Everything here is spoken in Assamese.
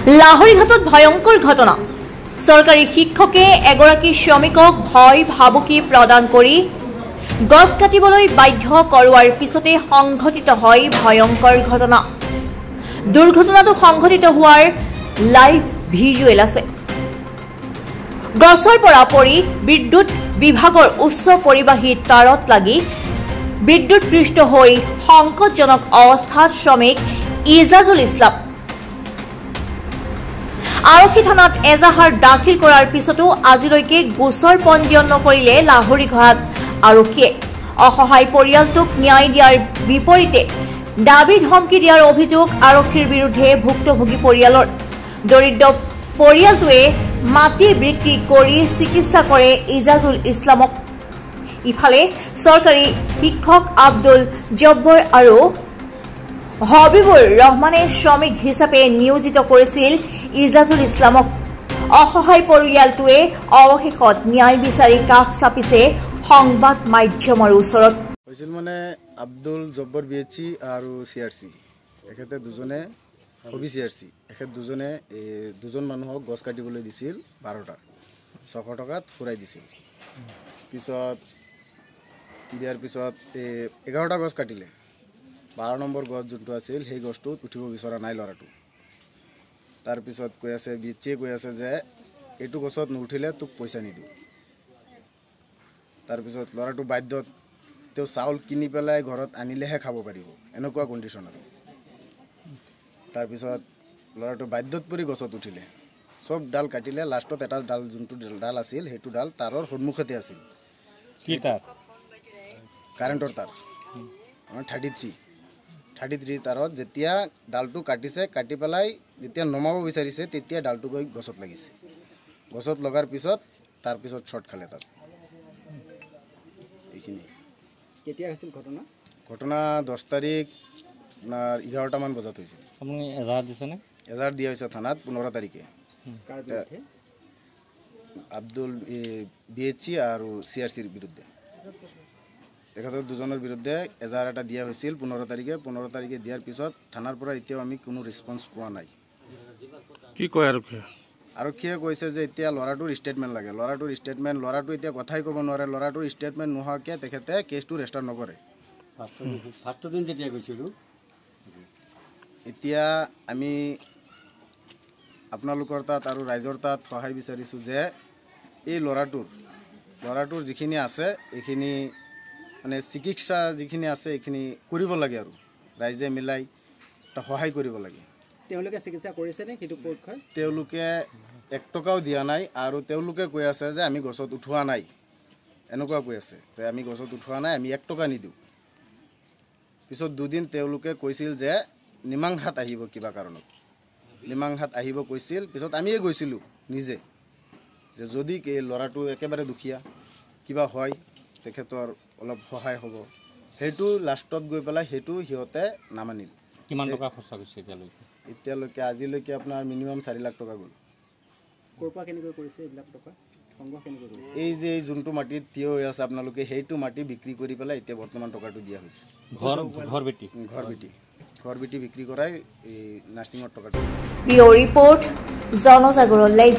লাহৰীঘাটত ভয়ংকৰ ঘটনা। চৰকাৰী শিক্ষকে এগৰাকী শ্ৰমিকক ভয় ভাবুকি প্ৰদান কৰি গছ কাটিবলৈ বাধ্য কৰোৱাৰ পিছতে সংঘটিত হয় ভয়ংকৰ ঘটনা। দুৰ্ঘটনাটো সংঘটিত হোৱাৰ লাইভ ভিজুৱেল আছে। গছৰ পৰা পৰি বিদ্যুৎ বিভাগৰ উচ্চ পৰিবাহী তাঁৰত লাগি বিদ্যুৎপৃষ্ট হৈ সংকটজনক অৱস্থাত শ্ৰমিক ইজাজুল ইছলাম। আৰক্ষী থানাত এজাহাৰ দাখিল কৰাৰ পিছতো আজিলৈকে গোচৰ পঞ্জীয়ন নকৰিলে লাহৰীঘাট আৰক্ষীয়ে। অসহায় পৰিয়ালটোক ন্যায় দিয়াৰ বিপৰীতে দাবী ধমকি দিয়াৰ অভিযোগ আৰক্ষীৰ বিৰুদ্ধে ভুক্তভোগী পৰিয়ালৰ। দৰিদ্ৰ পৰিয়ালটোৱে মাটি বিক্ৰী কৰি চিকিৎসা কৰে ইজাজুল ইছলামক। ইফালে চৰকাৰী শিক্ষক আব্দুল জব্বৰ আৰু হবিবুৰ ৰহমানে শ্ৰমিক হিচাপে নিয়োজিত কৰিছিল ইজাজুল ইছলামক। অসহায় পৰিয়ালটোৱে অৱশেষত ন্যায় বিচাৰি কাষ চাপিছে সংবাদ মাধ্যমৰ ওচৰত। হৈছিল মানে আব্দুল জব্বৰ বিএচি আৰু চিআৰচি এখেতে দুজনে হবি চিআৰচি এখেত দুজনে দুজন মানুহক গছ কাটিবলৈ দিছিল 12টা 600 টকাত ফুৰাই দিছিল। পিছত দিয়াৰ পিছত 11টা গছ কাটিলে। 12 নম্বৰ গছ যোনটো আছিল সেই গছটোত উঠিব বিচৰা নাই ল'ৰাটো। তাৰপিছত কৈ আছে বিএচিয়ে কৈ আছে যে এইটো গছত নুঠিলে তোক পইচা নিদিওঁ। তাৰপিছত ল'ৰাটো বাধ্যত তেওঁ চাউল কিনি পেলাই ঘৰত আনিলেহে খাব পাৰিব, এনেকুৱা কণ্ডিশ্যন আৰু। তাৰপিছত ল'ৰাটো বাধ্যত পৰি গছত উঠিলে, চব ডাল কাটিলে। লাষ্টত এটা ডাল যোনটো ডাল আছিল সেইটো ডাল তাৰৰ সন্মুখতে আছিল। কি তাৰ? কাৰেণ্টৰ তাৰ 33 তাৰত যেতিয়া ডালটো কাটিছে, কাটি পেলাই যেতিয়া নমাব বিচাৰিছে তেতিয়া ডালটো গৈ গছত লাগিছে। গছত লগাৰ পিছত তাৰপিছত শ্বৰ্ট খালে তাত। এইখিনি কেতিয়া হৈছিল ঘটনা? ঘটনা 10 তাৰিখ আপোনাৰ 11টামান বজাত হৈছিল। আপুনি এজাহাৰ দিছেনে? এজাহাৰ দিয়া হৈছে থানাত 15 তাৰিখে। কাৰ বিৰুদ্ধে? আব্দুল বিএচি আৰু চিআৰচিৰ বিৰুদ্ধে। তেখেতৰ দুজনৰ বিৰুদ্ধে এজাহাৰ এটা দিয়া হৈছিল 15 তাৰিখে। 15 তাৰিখে দিয়াৰ পিছত থানাৰ পৰা এতিয়াও আমি কোনো ৰেছপন্স পোৱা নাই। কি কয় আৰক্ষীয়ে? আৰক্ষীয়ে কৈছে যে এতিয়া ল'ৰাটোৰ ষ্টেটমেণ্ট লাগে। ল'ৰাটো এতিয়া কথাই ক'ব নোৱাৰে। ল'ৰাটোৰ ষ্টেটমেণ্ট নোহোৱাকৈ তেখেতে কেছটো ৰেজিষ্টাৰ নকৰে। ফাৰ্ষ্ট দিন যেতিয়া গৈছিলোঁ, এতিয়া আমি আপোনালোকৰ তাত আৰু ৰাইজৰ তাত সহায় বিচাৰিছোঁ যে এই ল'ৰাটোৰ যিখিনি আছে এইখিনি মানে চিকিৎসা যিখিনি আছে এইখিনি কৰিব লাগে আৰু ৰাইজে মিলাই এটা সহায় কৰিব লাগে। তেওঁলোকে চিকিৎসা কৰিছেনে? সেইটো পক্ষই তেওঁলোকে 1 টকাও দিয়া নাই আৰু তেওঁলোকে কৈ আছে যে আমি গছত উঠোৱা নাই, এনেকুৱা কৈ আছে যে আমি গছত উঠোৱা নাই, আমি 1 টকা নিদিওঁ। পিছত দুদিন তেওঁলোকে কৈছিল যে নিমাংহাত আহিব, কিবা কাৰণত নিমাংহাত আহিব কৈছিল। পিছত আমিয়ে গৈছিলোঁ নিজে যে যদি ল'ৰাটো একেবাৰে দুখীয়া কিবা হয় তেখেতৰ অলপ সহায় হ'ব। সেইটো লাষ্টত গৈ পেলাই সেইটো সিহঁতে নামানিল। কিমান টকা খৰচা কৰিছে এতিয়ালৈকে? আজিলৈকে আপোনাৰ মিনিমাম 4 লাখ টকা গ'ল। ক'ৰ পৰা কেনেকৈ কৰিছে এইবিলাক টকা সংগ্ৰহ কেনেকৈ কৰিছে? এই যে যোনটো মাটিত থিয় হৈ আছে আপোনালোকে, সেইটো মাটি বিক্ৰী কৰি পেলাই এতিয়া বৰ্তমান টকাটো দিয়া হৈছে। ঘৰ বেটি বিক্ৰী কৰাই এই নাৰ্ছিঙৰ টকাটো। Bureau report, Janajagaran live.